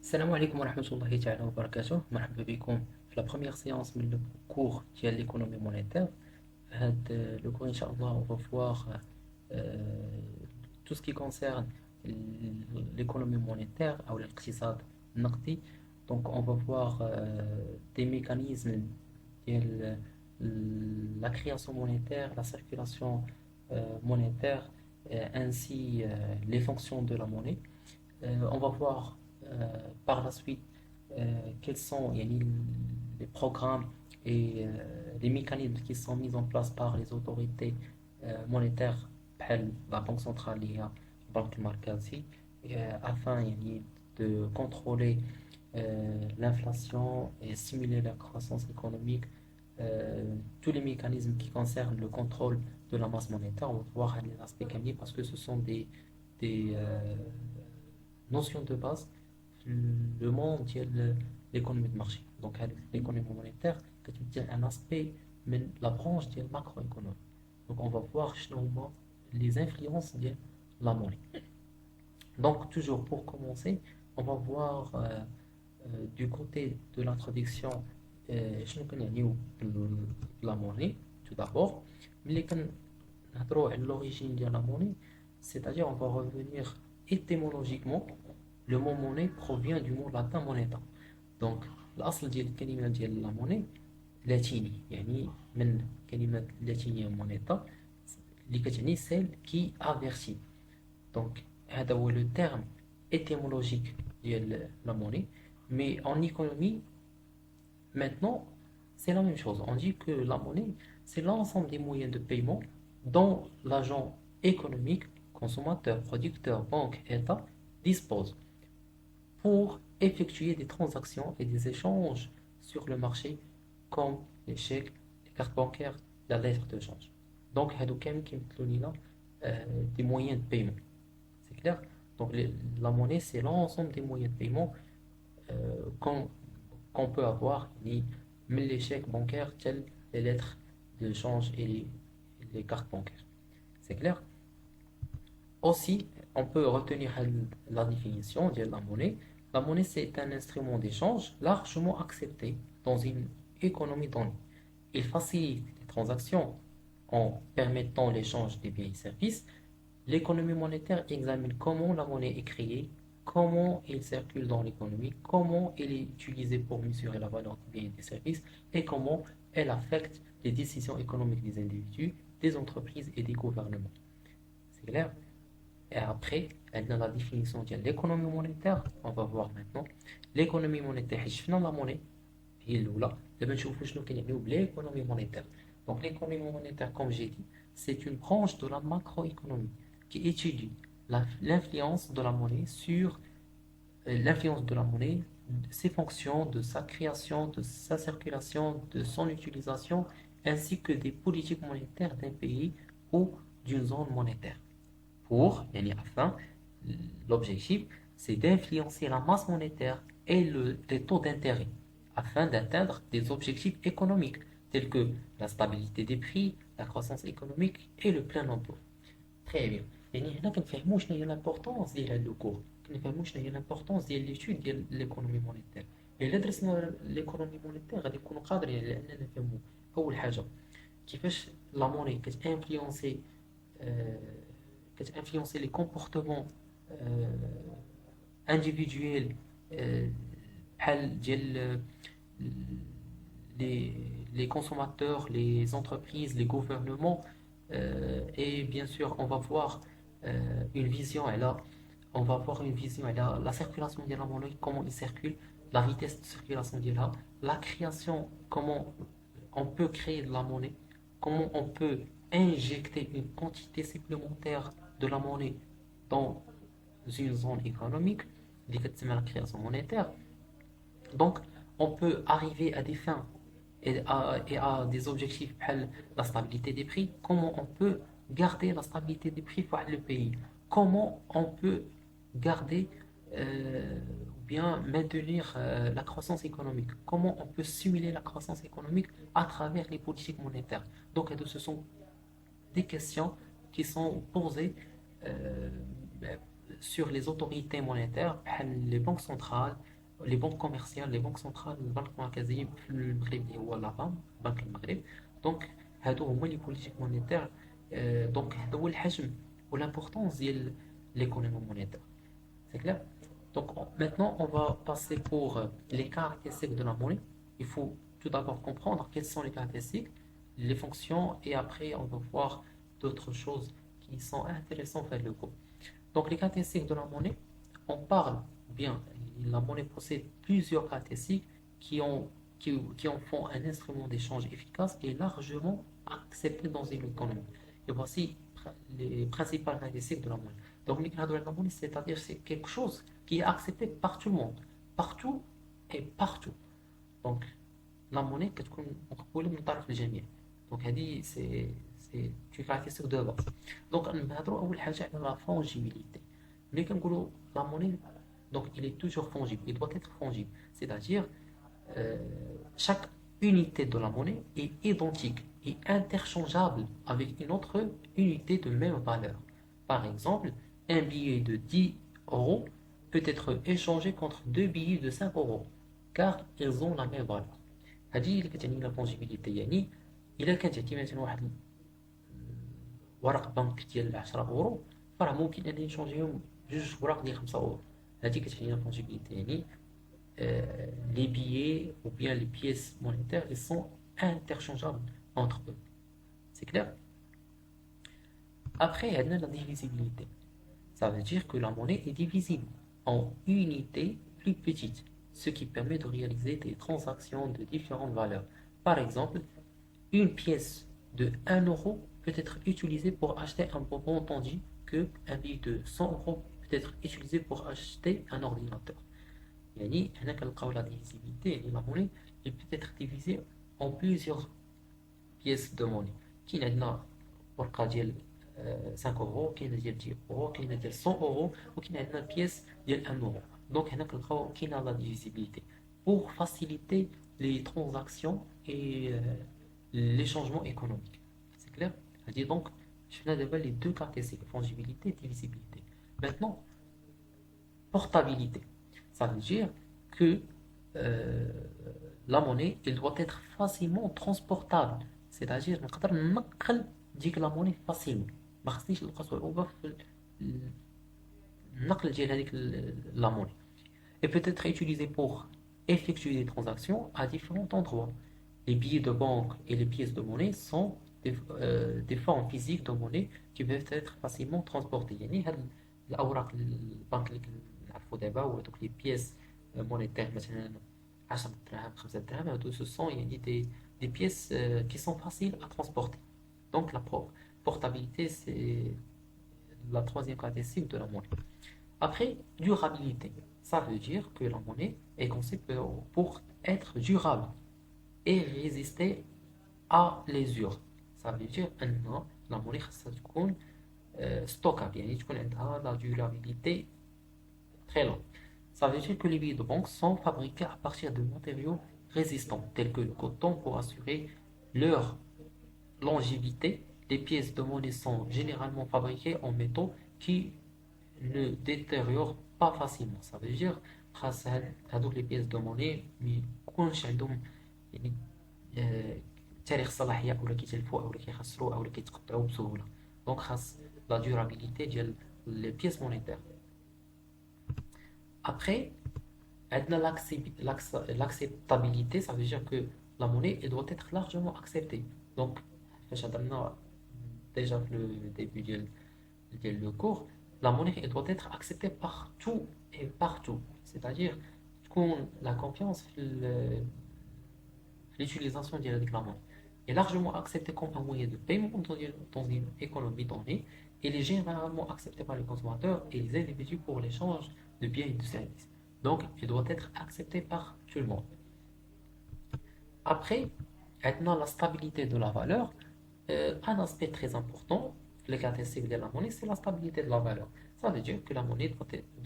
السلام عليكم ورحمة الله تعالى وبركاته. مرحبا بكم في la première séance من le cours ديال l'économie monétaire. في هذا le cours إن شاء الله on va voir tout ce qui concerne l'économie monétaire أو الاقتصاد النقدي. Donc on va voir des mécanismes ديال la création monétaire, la circulation monétaire, ainsi les fonctions de la monnaie. On va voir par la suite quels sont yani, les programmes et les mécanismes qui sont mis en place par les autorités monétaires, بحال la Banque centrale اللي هي البنك المركزي, afin yani, de contrôler l'inflation et stimuler la croissance économique. Tous les mécanismes qui concernent le contrôle de la masse monétaire, on va voir les aspects كاملين parce que ce sont des notions de base le monde ديال l'économie de marché. Donc l'économie monétaire كتمثل un aspect من la branche ديال macroéconomie. Donc on va voir شنو هما les influences ديال la monnaie. Donc toujours pour commencer, on va voir du côté de l'introduction شنو كنعنيو la monnaie tout d'abord. ملي كنهضروا على l'origine ديال la monnaie, c'est-à-dire on va revenir étymologiquement. Le mot monnaie provient du mot latin moneta. Donc الأصل ديال الكلمة ديال la monnaie لاتيني, يعني من كلمة لاتينية moneta اللي كتعني celle qui avertit. Donc هذا هو le terme étymologique ديال la monnaie. Mais en économie, maintenant, c'est la même chose. On dit que la monnaie, c'est l'ensemble des moyens de paiement dont l'agent économique, consommateur, producteur, banque, État dispose pour effectuer des transactions et des échanges sur le marché comme les chèques, les cartes bancaires, la lettre de change. Donc, هادو كامل كيمثلوا لينا des moyens de paiement. C'est clair? Donc, la monnaie, c'est l'ensemble des moyens de paiement qu'on peut avoir, les chèques bancaires, tels les lettres de change et les cartes bancaires. C'est clair? Aussi, on peut retenir la définition de la monnaie. La monnaie, c'est un instrument d'échange largement accepté dans une économie donnée. Il facilite les transactions en permettant l'échange des biens et services. L'économie monétaire examine comment la monnaie est créée, comment elle circule dans l'économie, comment elle est utilisée pour mesurer la valeur des biens et des services, et comment elle affecte les décisions économiques des individus, des entreprises et des gouvernements. C'est clair? Et après, elle a la définition de l'économie monétaire. On va voir maintenant. L'économie monétaire, je la monnaie. هي الأولى. دابا نشوفوا شنو كنعنيو l'économie monétaire. Donc l'économie monétaire, comme j'ai dit, c'est une branche de la macroéconomie qui étudie l'influence de la monnaie sur l'influence de la monnaie, ses fonctions, de sa création, de sa circulation, de son utilisation, ainsi que des politiques monétaires d'un pays ou d'une zone monétaire. Afin, l'objectif, c'est d'influencer la masse monétaire et les taux d'intérêt afin d'atteindre des objectifs économiques tels que la stabilité des prix, la croissance économique et le plein emploi. Très bien. يعني هنا كنفهموا شنو هي l'importance ديال هذا الكور, كنفهموا شنو هي l'importance ديال l'étude ديال l'économie monétaire. إلا درسنا l'économie monétaire غادي نكونوا قادرين على أننا نفهموا أول حاجة كيفاش لا موني كتانفلونسي كتانفلونسي لي كومبورتمون individuels بحال ديال les consommateurs, les entreprises, les gouvernements, et bien sûr on va voir une vision on va voir une vision la circulation de la monnaie, comment il circule, la vitesse de circulation de la création, comment on peut créer de la monnaie, comment on peut injecter une quantité supplémentaire de la monnaie dans une zone économique, la création monétaire. Donc, on peut arriver à des fins et à des objectifs, la stabilité des prix. Comment on peut garder la stabilité des prix pour le pays? Comment on peut garder ou bien maintenir la croissance économique? Comment on peut simuler la croissance économique à travers les politiques monétaires? Donc, ce sont des questions qui sont posées sur les autorités monétaires, les banques centrales, les banques commerciales, les banques centrales, البنك المركزي في المغرب اللي هو لافام بنك المغرب. دونك هادو هما لي بوليتيك مونيتير. دونك هذا هو الحجم والimportance ديال l'économie monétaire. C'est clair? Donc maintenant, on va passer pour les caractéristiques de la monnaie. Il faut tout d'abord comprendre quelles sont les caractéristiques, les fonctions, et après, on va voir d'autres choses qui sont intéressantes à le cours. Donc les caractéristiques de la monnaie, on parle bien, la monnaie possède plusieurs caractéristiques qui en font un instrument d'échange efficace et largement accepté dans une économie. Et voici les principales caractéristiques de la monnaie. Donc les caractéristiques de la monnaie, c'est-à-dire c'est quelque chose qui est accepté par tout le monde, partout et partout. Donc la monnaie كتكون مقبولة من طرف الجميع. Donc هذه c'est une caractéristique de base. Donc نهضروا أول حاجة على la fongibilité. ملي كنقولوا la monnaie, donc il est toujours fongible, il doit être fongible. C'est-à-dire chaque unité de la monnaie est identique et interchangeable avec une autre unité de même valeur. Par exemple, un billet de 10 euros peut être échangé contre deux billets de 5 euros car ils ont la même valeur. هذه اللي كتعني لا فونجيبيليتي. يعني الا كانت عندي مثلا واحد ورق بنك ديال 10 اورو، فراه ممكن انني نشونجيهم جوج وراق ديال 5 اورو. هذه كتعني لا فونجيبيليتي. يعني les billets ou bien les pièces monétaires, ils sont interchangeables entre eux. C'est clair? Après, il y a la divisibilité. Ça veut dire que la monnaie est divisible en unités plus petites, ce qui permet de réaliser des transactions de différentes valeurs. Par exemple, une pièce de 1 euro peut être utilisée pour acheter un bonbon, tandis qu'un billet de 100 euros peut être utilisé pour acheter un ordinateur. يعني هنا كنلقاو لا ديفيزيبيليتي. يعني لا موني il peut être divisé en plusieurs pièces de monnaie. كاين عندنا ورقه ديال 5 اورو، كاينه ديال 10 اورو، كاينه ديال 100 اورو، وكاين عندنا بيس ديال 1 اورو. دونك هنا كنلقاو كاينه لا ديفيزيبيليتي pour faciliter les transactions et les changements économiques. C'est clair? هادي دونك شفنا دابا les deux caractéristiques, fongibilité et divisibilité. Maintenant, portabilité. Ça veut dire que la monnaie, elle doit être facilement transportable. C'est-à-dire نقدر ننقل ديك لا موني فاسيلمون، ما خصنيش نلقى صعوبة في النقل ديال هذيك لا موني. Et peut être utilisé pour effectuer des transactions à différents endroits. Les billets de banque et les pièces de monnaie sont des formes physiques de monnaie qui peuvent être facilement transportées. يعني هاد الأوراق البنك اللي كنعرفو دابا وهادوك لي بيس مونيتير مثلا 10 دراهم 5 دراهم، هادو ce sont يعني des pièces qui sont faciles à transporter. Donc la portabilité, c'est la troisième caractéristique de la monnaie. Après, durabilité. Ça veut dire que la monnaie est conçue pour être durable et résister à l'usure. Ça veut dire que la monnaie خاصها تكون stockable، يعني تكون عندها la durabilité très longue. Ça veut dire que les billets de banque sont fabriqués à partir de matériaux résistants, tels que le coton, pour assurer leur longévité. Les pièces de monnaie sont généralement fabriquées en métaux qui ne détériorent pas facilement. Ça veut dire خاص هذوك les pièces de monnaie ما يكونش عندهم يعني تاريخ الصلاحية أو كيتلفوا أو كيخسروا أو كيتقطعوا بسهولة. دونك خاص la durabilité ديال les pièces monétaires. Après, l'acceptabilité, ça veut dire que la monnaie elle doit être largement acceptée. Donc, déjà le début du cours, la monnaie elle doit être acceptée partout et partout. C'est-à-dire qu'on la confiance l'utilisation de la monnaie est largement acceptée comme un moyen de paiement dans une économie donnée. Elle est généralement acceptée par les consommateurs et les individus pour l'échange de biens et de services. Donc, elle doit être acceptée par tout le monde. Après, maintenant, la stabilité de la valeur, un aspect très important, les caractéristiques de la monnaie, c'est la stabilité de la valeur. Ça veut dire que la monnaie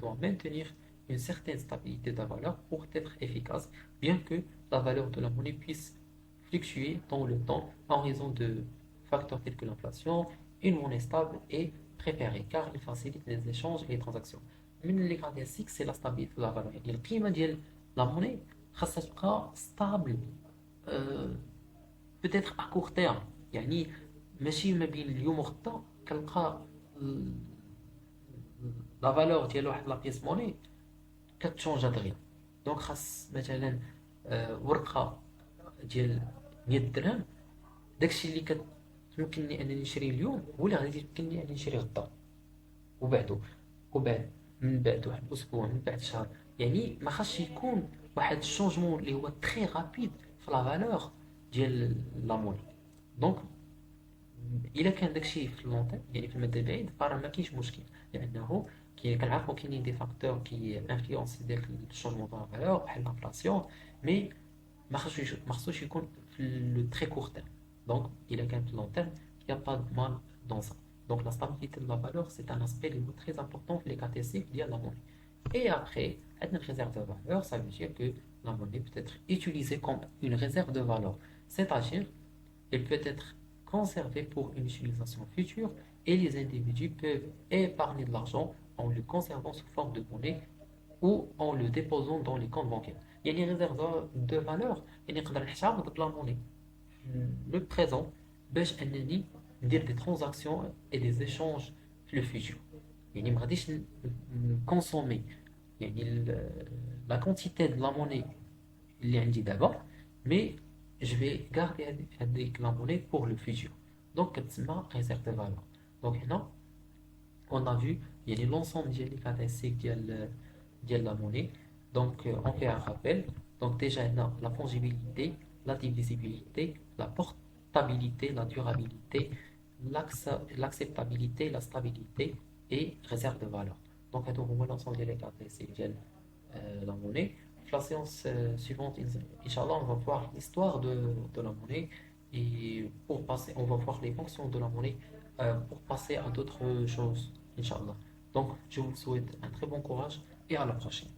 doit maintenir une certaine stabilité de la valeur pour être efficace, bien que la valeur de la monnaie puisse fluctuer dans le temps en raison de facteurs tels que l'inflation. Une monnaie stable est préférée car elle facilite les échanges et les transactions. من les caractéristiques c'est la stabilité de la valeur. يعني القيمة ديال La monnaie خاصها تبقى stable peut-être à court terme يعني ماشي ما بين اليوم وغدا كنلقى لا فالور ديال واحد لا بيس موني كتشونجا دغيا دونك خاص مثلا ورقه ديال 100 درهم داكشي اللي كتمكنني انني نشري اليوم هو اللي غادي يمكنني انني نشري غدا وبعدو وبعد من بعد واحد الاسبوع من بعد شهر يعني ما خاصش يكون واحد الشونجمون اللي هو تري رابيد في لا فالور ديال لا موني دونك الا كان داكشي في اللون تيرم يعني في المدى البعيد فراه ما كاينش مشكل لانه كنعرفوا كاينين دي فاكتور كي انفلونسي داك الشونجمون دو لا فالور بحال لانفلاسيون مي ما خصوش يكون في لو تري كور تيرم دونك الا كان في اللون تيرم يا با دو مال دون سا دونك لا stabilité de la valeur c'est un aspect très important في les caractéristiques liées à la monnaie et après une réserve de valeur ça veut dire que la monnaie peut être utilisée comme une réserve de valeur c'est-à-dire elle peut être conservée pour une utilisation future et les individus peuvent épargner de l'argent en le conservant sous forme de monnaie ou en le déposant dans les comptes bancaires. Il y a une réserve de valeur et نقدر نحسب la monnaie le présent باش انني ندير des transactions et des échanges في le futur يعني ما غاديش نكونسومي يعني la quantité de la monnaie اللي عندي دابا mais je vais garder هذيك la monnaie pour le futur donc كتسمى réserve de valeur donc هنا on a vu يعني l'ensemble ديال les caractéristiques ديال la monnaie donc on fait un rappel donc déjà هنا la fongibilité la divisibilité la portabilité la durabilité l'acceptabilité la stabilité et réserve de valeur donc هادو هما l'ensemble ديال les caractéristiques ديال la monnaie. La séance suivante, Inch'Allah, on va voir l'histoire de la monnaie et pour passer, on va voir les fonctions de la monnaie pour passer à d'autres choses, Inch'Allah. Donc, je vous souhaite un très bon courage et à la prochaine.